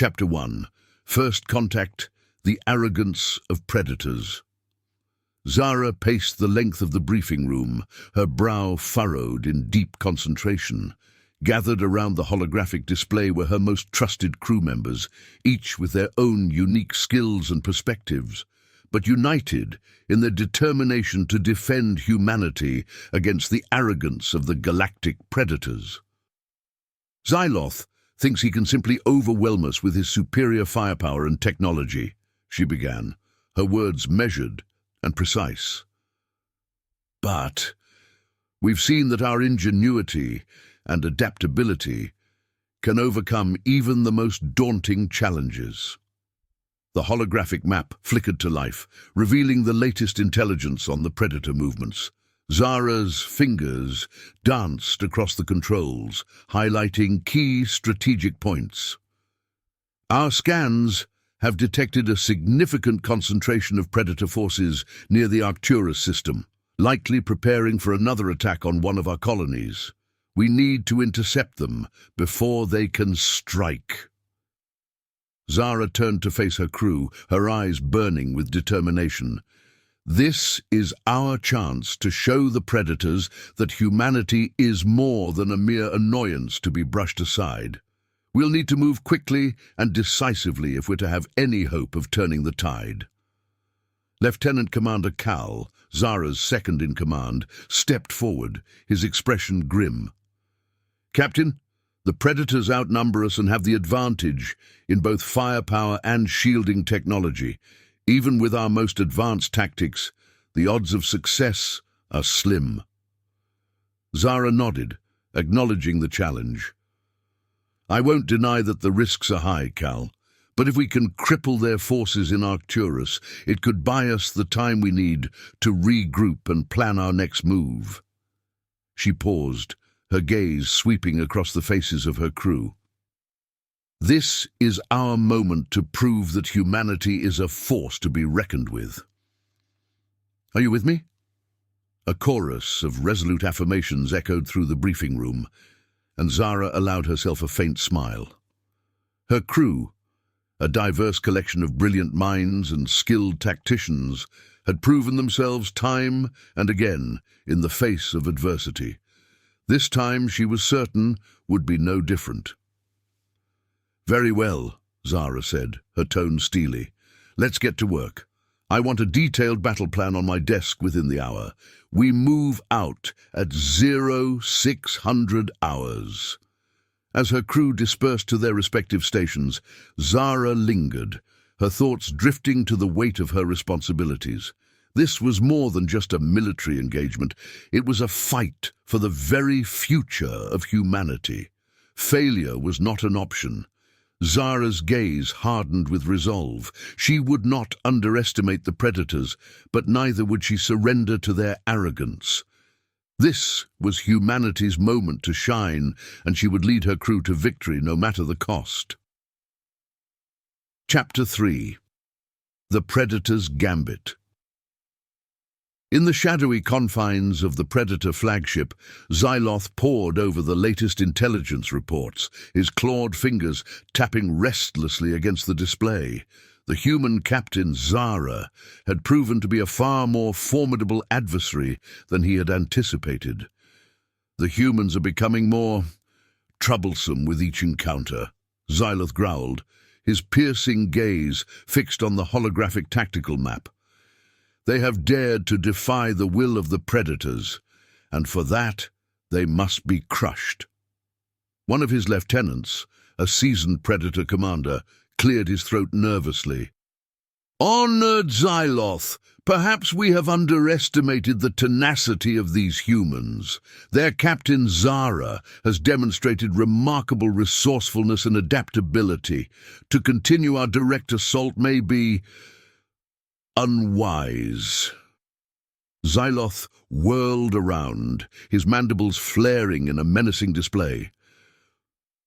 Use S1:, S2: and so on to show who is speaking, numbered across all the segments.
S1: Chapter 1. First Contact, The Arrogance of Predators. Zara paced the length of the briefing room, her brow furrowed in deep concentration. Gathered around the holographic display were her most trusted crew members, each with their own unique skills and perspectives, but united in their determination to defend humanity against the arrogance of the galactic predators. "Xyloth thinks he can simply overwhelm us with his superior firepower and technology," she began, her words measured and precise. "But we've seen that our ingenuity and adaptability can overcome even the most daunting challenges." The holographic map flickered to life, revealing the latest intelligence on the predator movements. Zara's fingers danced across the controls, highlighting key strategic points. "Our scans have detected a significant concentration of predator forces near the Arcturus system, likely preparing for another attack on one of our colonies. We need to intercept them before they can strike." Zara turned to face her crew, her eyes burning with determination. "This is our chance to show the predators that humanity is more than a mere annoyance to be brushed aside. We'll need to move quickly and decisively if we're to have any hope of turning the tide." Lieutenant Commander Cal, Zara's second-in-command, stepped forward, his expression grim. "Captain, the predators outnumber us and have the advantage in both firepower and shielding technology. Even with our most advanced tactics, the odds of success are slim." Zara nodded, acknowledging the challenge. "I won't deny that the risks are high, Cal, but if we can cripple their forces in Arcturus, it could buy us the time we need to regroup and plan our next move." She paused, her gaze sweeping across the faces of her crew. "This is our moment to prove that humanity is a force to be reckoned with. Are you with me?" A chorus of resolute affirmations echoed through the briefing room, and Zara allowed herself a faint smile. Her crew, a diverse collection of brilliant minds and skilled tacticians, had proven themselves time and again in the face of adversity. This time, she was certain, would be no different. "Very well," Zara said, her tone steely. "Let's get to work. I want a detailed battle plan on my desk within the hour. We move out at 0600 hours. As her crew dispersed to their respective stations, Zara lingered, her thoughts drifting to the weight of her responsibilities. This was more than just a military engagement. It was a fight for the very future of humanity. Failure was not an option. Zara's gaze hardened with resolve. She would not underestimate the predators, but neither would she surrender to their arrogance. This was humanity's moment to shine, and she would lead her crew to victory no matter the cost. Chapter 3. The Predator's Gambit. In the shadowy confines of the Predator flagship, Xyloth pored over the latest intelligence reports, his clawed fingers tapping restlessly against the display. The human captain, Zara, had proven to be a far more formidable adversary than he had anticipated. "The humans are becoming more troublesome with each encounter," Xyloth growled, his piercing gaze fixed on the holographic tactical map. "They have dared to defy the will of the predators, and for that they must be crushed." One of his lieutenants, a seasoned predator commander, cleared his throat nervously. "Honored Xyloth, perhaps we have underestimated the tenacity of these humans. Their captain Zara has demonstrated remarkable resourcefulness and adaptability. To continue our direct assault may be unwise." Xyloth whirled around, his mandibles flaring in a menacing display.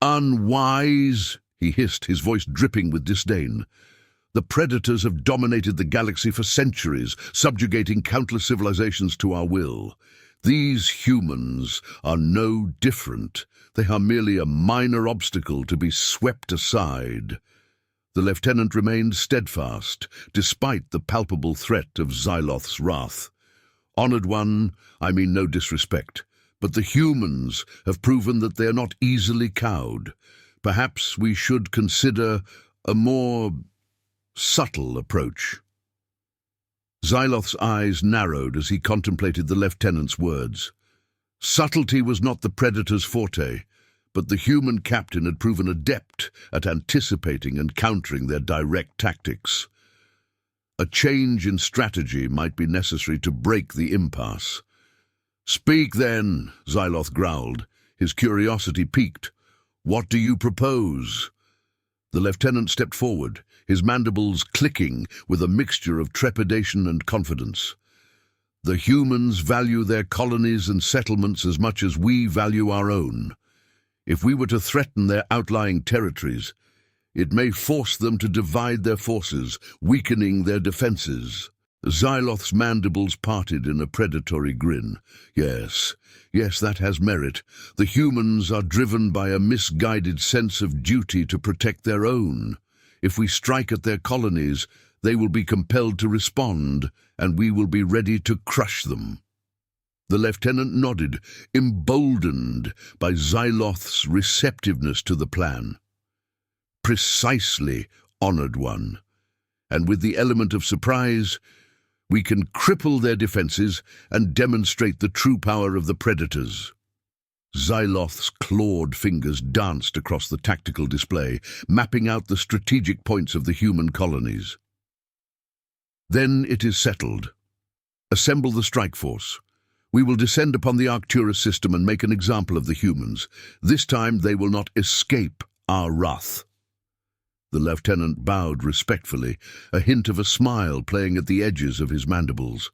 S1: "Unwise?" he hissed, his voice dripping with disdain. "The predators have dominated the galaxy for centuries, subjugating countless civilizations to our will. These humans are no different. They are merely a minor obstacle to be swept aside." The lieutenant remained steadfast, despite the palpable threat of Xyloth's wrath. "Honored one, I mean no disrespect, but the humans have proven that they are not easily cowed. Perhaps we should consider a more subtle approach." Xyloth's eyes narrowed as he contemplated the lieutenant's words. Subtlety was not the predator's forte, but the human captain had proven adept at anticipating and countering their direct tactics. A change in strategy might be necessary to break the impasse. "Speak then," Xyloth growled, his curiosity piqued. "What do you propose?" The lieutenant stepped forward, his mandibles clicking with a mixture of trepidation and confidence. "The humans value their colonies and settlements as much as we value our own. If we were to threaten their outlying territories, it may force them to divide their forces, weakening their defenses." Xyloth's mandibles parted in a predatory grin. Yes, that has merit. The humans are driven by a misguided sense of duty to protect their own. If we strike at their colonies, they will be compelled to respond, and we will be ready to crush them. The lieutenant nodded, emboldened by Xyloth's receptiveness to the plan. "Precisely, honored one. And with the element of surprise, we can cripple their defenses and demonstrate the true power of the predators." Xyloth's clawed fingers danced across the tactical display, mapping out the strategic points of the human colonies. "Then it is settled. Assemble the strike force. We will descend upon the Arcturus system and make an example of the humans. This time they will not escape our wrath." The lieutenant bowed respectfully, a hint of a smile playing at the edges of his mandibles.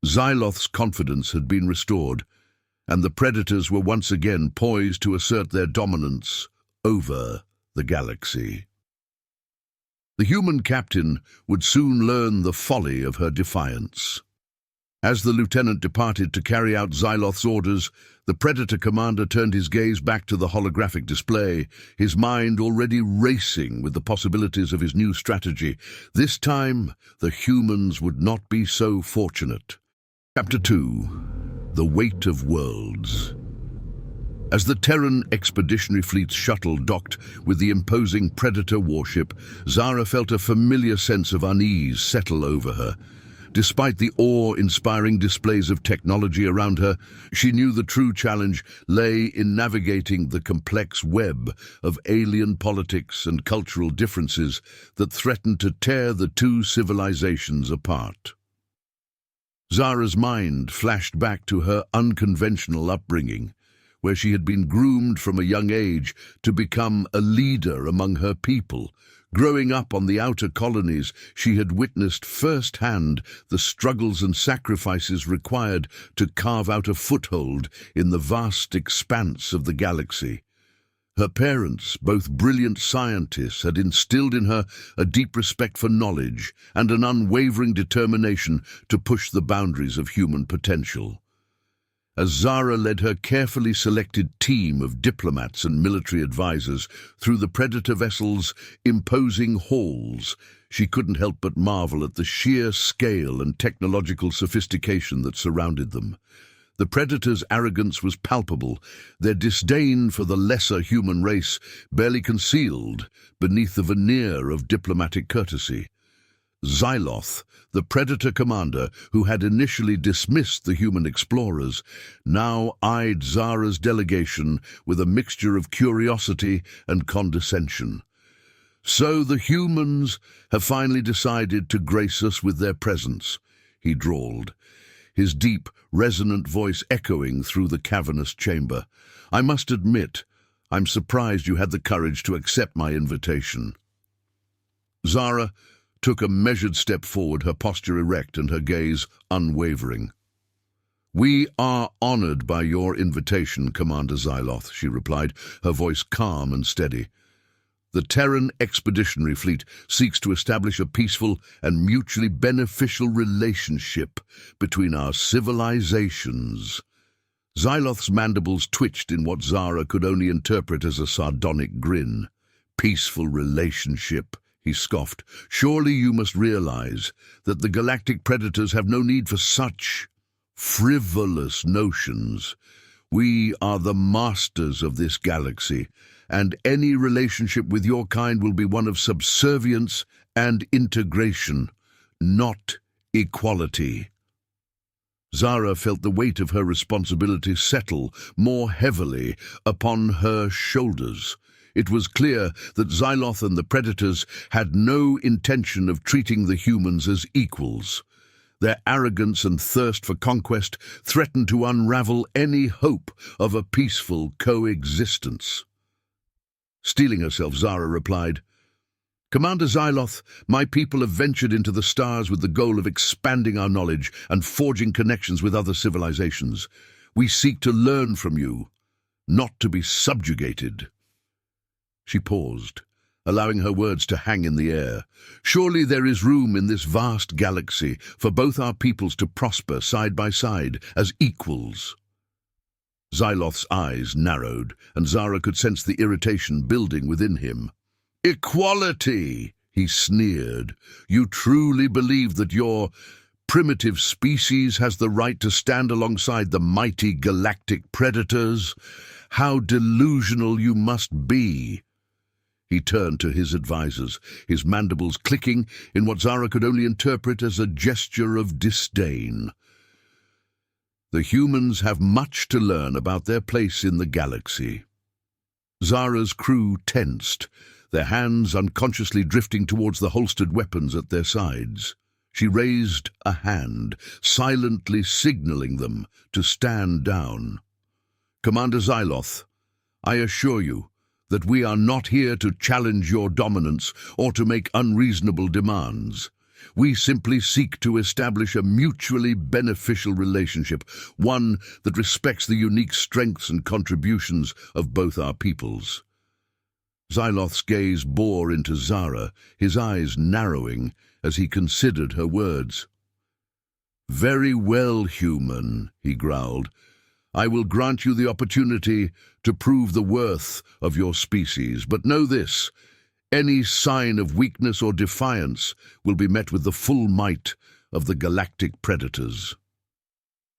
S1: Xyloth's confidence had been restored, and the predators were once again poised to assert their dominance over the galaxy. The human captain would soon learn the folly of her defiance. As the lieutenant departed to carry out Xyloth's orders, the Predator commander turned his gaze back to the holographic display, his mind already racing with the possibilities of his new strategy. This time, the humans would not be so fortunate. Chapter 2. The Weight of Worlds. As the Terran Expeditionary Fleet's shuttle docked with the imposing Predator warship, Zara felt a familiar sense of unease settle over her. Despite the awe-inspiring displays of technology around her, she knew the true challenge lay in navigating the complex web of alien politics and cultural differences that threatened to tear the two civilizations apart. Zara's mind flashed back to her unconventional upbringing, where she had been groomed from a young age to become a leader among her people. Growing up on the outer colonies, she had witnessed firsthand the struggles and sacrifices required to carve out a foothold in the vast expanse of the galaxy. Her parents, both brilliant scientists, had instilled in her a deep respect for knowledge and an unwavering determination to push the boundaries of human potential. As Zara led her carefully selected team of diplomats and military advisors through the Predator vessel's imposing halls, she couldn't help but marvel at the sheer scale and technological sophistication that surrounded them. The Predator's arrogance was palpable, their disdain for the lesser human race barely concealed beneath the veneer of diplomatic courtesy. Xyloth, the Predator commander who had initially dismissed the human explorers, now eyed Zara's delegation with a mixture of curiosity and condescension. "So the humans have finally decided to grace us with their presence," he drawled, his deep, resonant voice echoing through the cavernous chamber. "I must admit, I'm surprised you had the courage to accept my invitation." Zara took a measured step forward, her posture erect and her gaze unwavering. "We are honored by your invitation, Commander Xyloth," she replied, her voice calm and steady. "The Terran Expeditionary Fleet seeks to establish a peaceful and mutually beneficial relationship between our civilizations." Xyloth's mandibles twitched in what Zara could only interpret as a sardonic grin. "Peaceful relationship," he scoffed. "Surely you must realize that the galactic predators have no need for such frivolous notions. We are the masters of this galaxy, and any relationship with your kind will be one of subservience and integration, not equality." Zara felt the weight of her responsibility settle more heavily upon her shoulders. It was clear that Xyloth and the predators had no intention of treating the humans as equals. Their arrogance and thirst for conquest threatened to unravel any hope of a peaceful coexistence. Steeling herself, Zara replied, "Commander Xyloth, my people have ventured into the stars with the goal of expanding our knowledge and forging connections with other civilizations. We seek to learn from you, not to be subjugated." She paused, allowing her words to hang in the air. "Surely there is room in this vast galaxy for both our peoples to prosper side by side as equals." Xyloth's eyes narrowed, and Zara could sense the irritation building within him. "Equality!" he sneered. "You truly believe that your primitive species has the right to stand alongside the mighty galactic predators? How delusional you must be!" He turned to his advisors, his mandibles clicking in what Zara could only interpret as a gesture of disdain. "The humans have much to learn about their place in the galaxy." Zara's crew tensed, their hands unconsciously drifting towards the holstered weapons at their sides. She raised a hand, silently signaling them to stand down. "Commander Xyloth, I assure you that we are not here to challenge your dominance or to make unreasonable demands. We simply seek to establish a mutually beneficial relationship, one that respects the unique strengths and contributions of both our peoples." Xyloth's gaze bore into Zara, his eyes narrowing as he considered her words. "Very well, human," he growled. "I will grant you the opportunity to prove the worth of your species, but know this: any sign of weakness or defiance will be met with the full might of the galactic predators."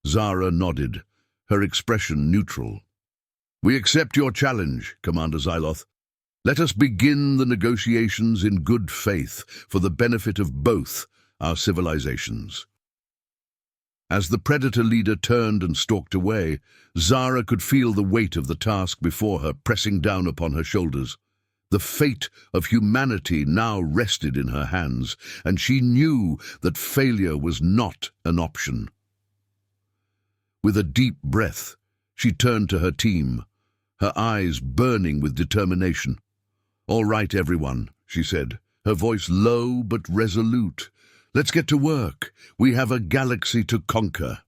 S1: Zara nodded, her expression neutral. "We accept your challenge, Commander Xyloth. Let us begin the negotiations in good faith for the benefit of both our civilizations." As the predator leader turned and stalked away, Zara could feel the weight of the task before her pressing down upon her shoulders. The fate of humanity now rested in her hands, and she knew that failure was not an option. With a deep breath, she turned to her team, her eyes burning with determination. "All right, everyone," she said, her voice low but resolute. "Let's get to work. We have a galaxy to conquer."